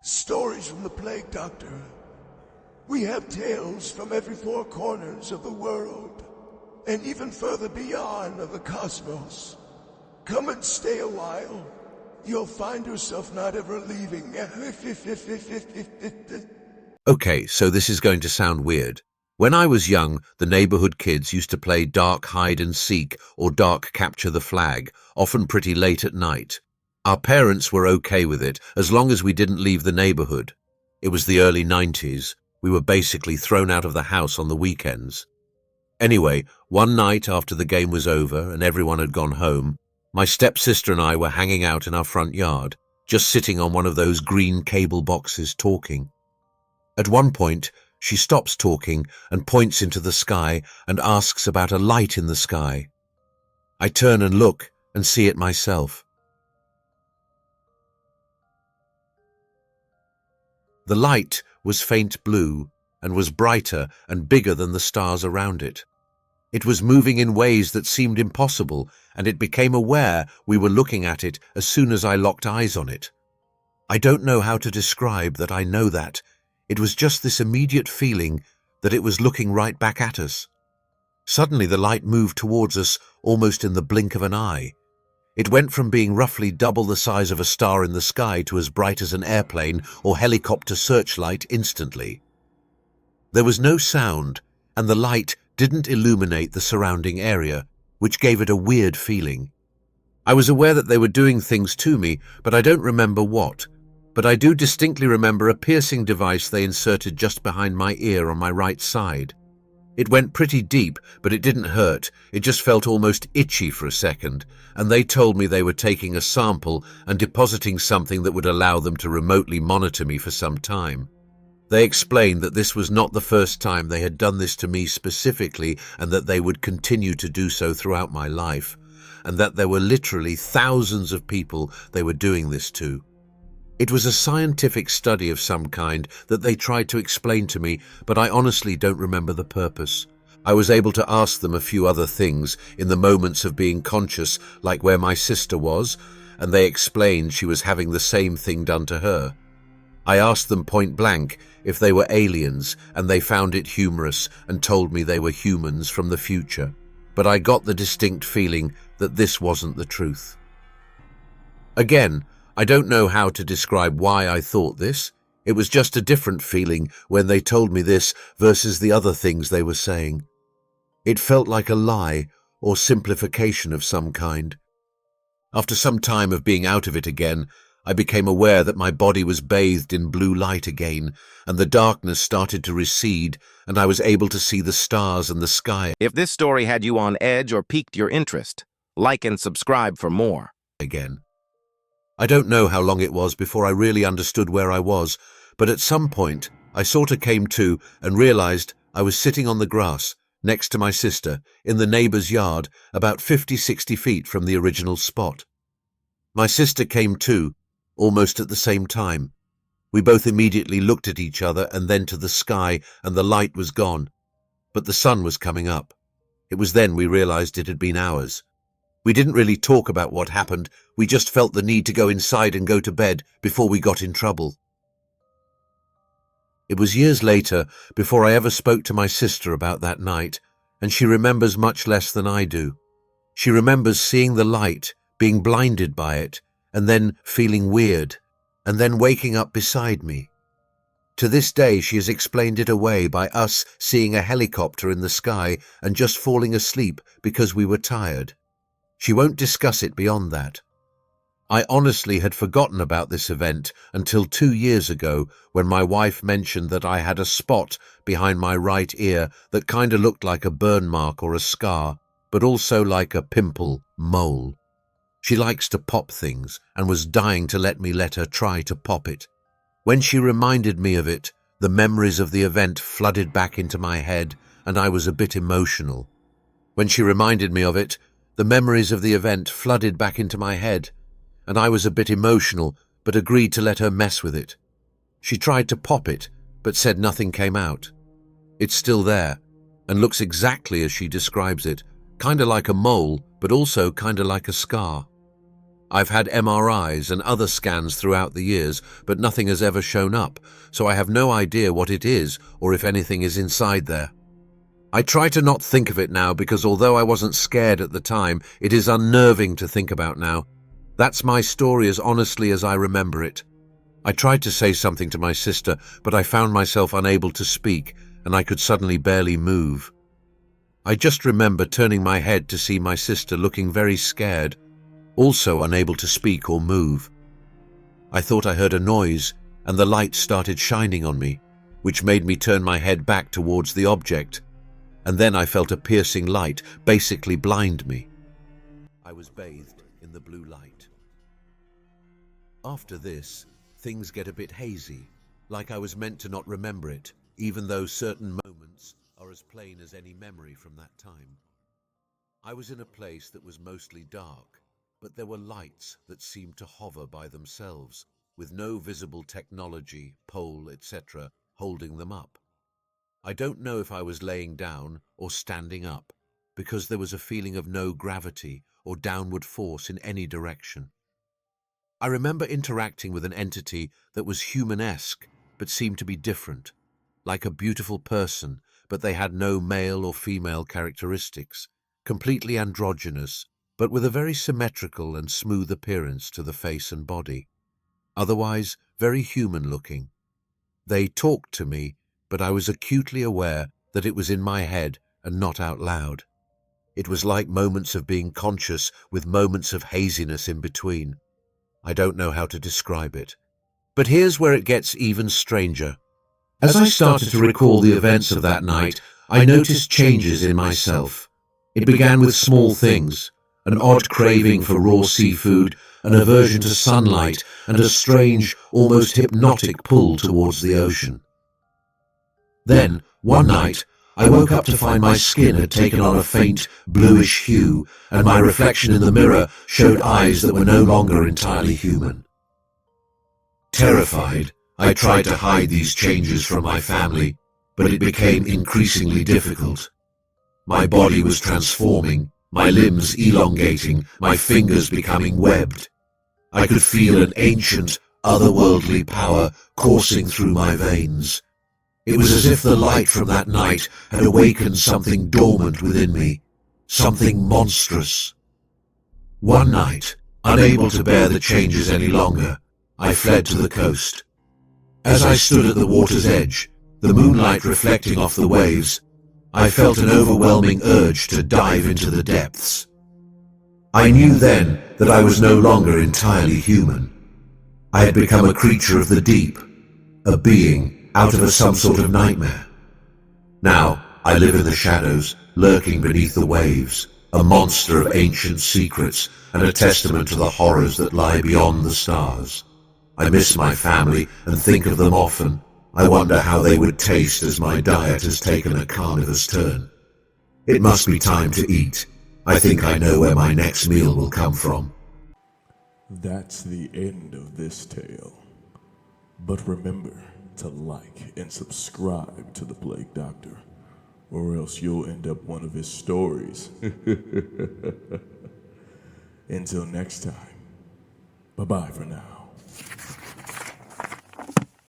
Stories from the Plague Doctor. We have tales from every four corners of the world, and even further beyond of the cosmos. Come and stay a while. You'll find yourself not ever leaving. Okay, so this is going to sound weird. When I was young, the neighborhood kids used to play dark hide and seek or dark capture the flag, often pretty late at night. Our parents were okay with it as long as we didn't leave the neighborhood. It was the early 90s. We were basically thrown out of the house on the weekends. Anyway, one night after the game was over and everyone had gone home, my stepsister and I were hanging out in our front yard, just sitting on one of those green cable boxes talking. At one point, she stops talking and points into the sky and asks about a light in the sky. I turn and look and see it myself. The light was faint blue and was brighter and bigger than the stars around it. It was moving in ways that seemed impossible, and it became aware we were looking at it as soon as I locked eyes on it. I don't know how to describe that I know that. It was just this immediate feeling that it was looking right back at us. Suddenly the light moved towards us almost in the blink of an eye. It went from being roughly double the size of a star in the sky to as bright as an airplane or helicopter searchlight instantly. There was no sound, and the light didn't illuminate the surrounding area, which gave it a weird feeling. I was aware that they were doing things to me, but I don't remember what. But I do distinctly remember a piercing device they inserted just behind my ear on my right side. It went pretty deep, but it didn't hurt. It just felt almost itchy for a second, and they told me they were taking a sample and depositing something that would allow them to remotely monitor me for some time. They explained that this was not the first time they had done this to me specifically, and that they would continue to do so throughout my life, and that there were literally thousands of people they were doing this to. It was a scientific study of some kind that they tried to explain to me, but I honestly don't remember the purpose. I was able to ask them a few other things in the moments of being conscious, like where my sister was, and they explained she was having the same thing done to her. I asked them point blank if they were aliens, and they found it humorous and told me they were humans from the future. But I got the distinct feeling that this wasn't the truth. Again, I don't know how to describe why I thought this. It was just a different feeling when they told me this versus the other things they were saying. It felt like a lie or simplification of some kind. After some time of being out of it again, I became aware that my body was bathed in blue light again, and the darkness started to recede, and I was able to see the stars and the sky If this story had you on edge or piqued your interest, like and subscribe for more. again. I don't know how long it was before I really understood where I was, but at some point I sort of came to and realized I was sitting on the grass next to my sister in the neighbor's yard about 50-60 feet from the original spot. My sister came to almost at the same time. We both immediately looked at each other and then to the sky, and the light was gone, but the sun was coming up. It was then we realized it had been hours. We didn't really talk about what happened. We just felt the need to go inside and go to bed before we got in trouble. It was years later before I ever spoke to my sister about that night, and she remembers much less than I do. She remembers seeing the light, being blinded by it, and then feeling weird, and then waking up beside me. To this day, she has explained it away by us seeing a helicopter in the sky and just falling asleep because we were tired. She won't discuss it beyond that. I honestly had forgotten about this event until 2 years ago when my wife mentioned that I had a spot behind my right ear that kind of looked like a burn mark or a scar, but also like a pimple, mole. She likes to pop things and was dying to let her try to pop it. When she reminded me of it, the memories of the event flooded back into my head, and I was a bit emotional. When she reminded me of it, the memories of the event flooded back into my head, and I was a bit emotional, but agreed to let her mess with it. She tried to pop it, but said nothing came out. It's still there, and looks exactly as she describes it, kinda like a mole, but also kinda like a scar. I've had MRIs and other scans throughout the years, but nothing has ever shown up, so I have no idea what it is or if anything is inside there. I try to not think of it now because although I wasn't scared at the time, it is unnerving to think about now. That's my story as honestly as I remember it. I tried to say something to my sister, but I found myself unable to speak, and I could suddenly barely move. I just remember turning my head to see my sister looking very scared, also unable to speak or move. I thought I heard a noise, and the light started shining on me, which made me turn my head back towards the object, and then I felt a piercing light basically blind me. I was bathed in the blue light. After this, things get a bit hazy, like I was meant to not remember it, even though certain moments are as plain as any memory from that time. I was in a place that was mostly dark, but there were lights that seemed to hover by themselves, with no visible technology, pole, etc., holding them up. I don't know if I was laying down or standing up, because there was a feeling of no gravity or downward force in any direction. I remember interacting with an entity that was human-esque, but seemed to be different, like a beautiful person, but they had no male or female characteristics, completely androgynous, but with a very symmetrical and smooth appearance to the face and body. Otherwise, very human-looking. They talked to me, but I was acutely aware that it was in my head and not out loud. It was like moments of being conscious with moments of haziness in between. I don't know how to describe it. But here's where it gets even stranger. As I started to recall the events of that night, I noticed changes in myself. It began with small things, an odd craving for raw seafood, an aversion to sunlight, and a strange, almost hypnotic pull towards the ocean. Then, one night, I woke up to find my skin had taken on a faint, bluish hue, and my reflection in the mirror showed eyes that were no longer entirely human. Terrified, I tried to hide these changes from my family, but it became increasingly difficult. My body was transforming, my limbs elongating, my fingers becoming webbed. I could feel an ancient, otherworldly power coursing through my veins. It was as if the light from that night had awakened something dormant within me, something monstrous. One night, unable to bear the changes any longer, I fled to the coast. As I stood at the water's edge, the moonlight reflecting off the waves, I felt an overwhelming urge to dive into the depths. I knew then that I was no longer entirely human. I had become a creature of the deep, a being out of some sort of nightmare. Now I live in the shadows, lurking beneath the waves, a monster of ancient secrets and a testament to the horrors that lie beyond the stars. I miss my family and think of them often. I wonder how they would taste as my diet has taken a carnivorous turn. It must be time to eat. I think I know where my next meal will come from. That's the end of this tale. But remember to like and subscribe to the Plague Doctor, or else you'll end up one of his stories. Until next time, bye-bye for now.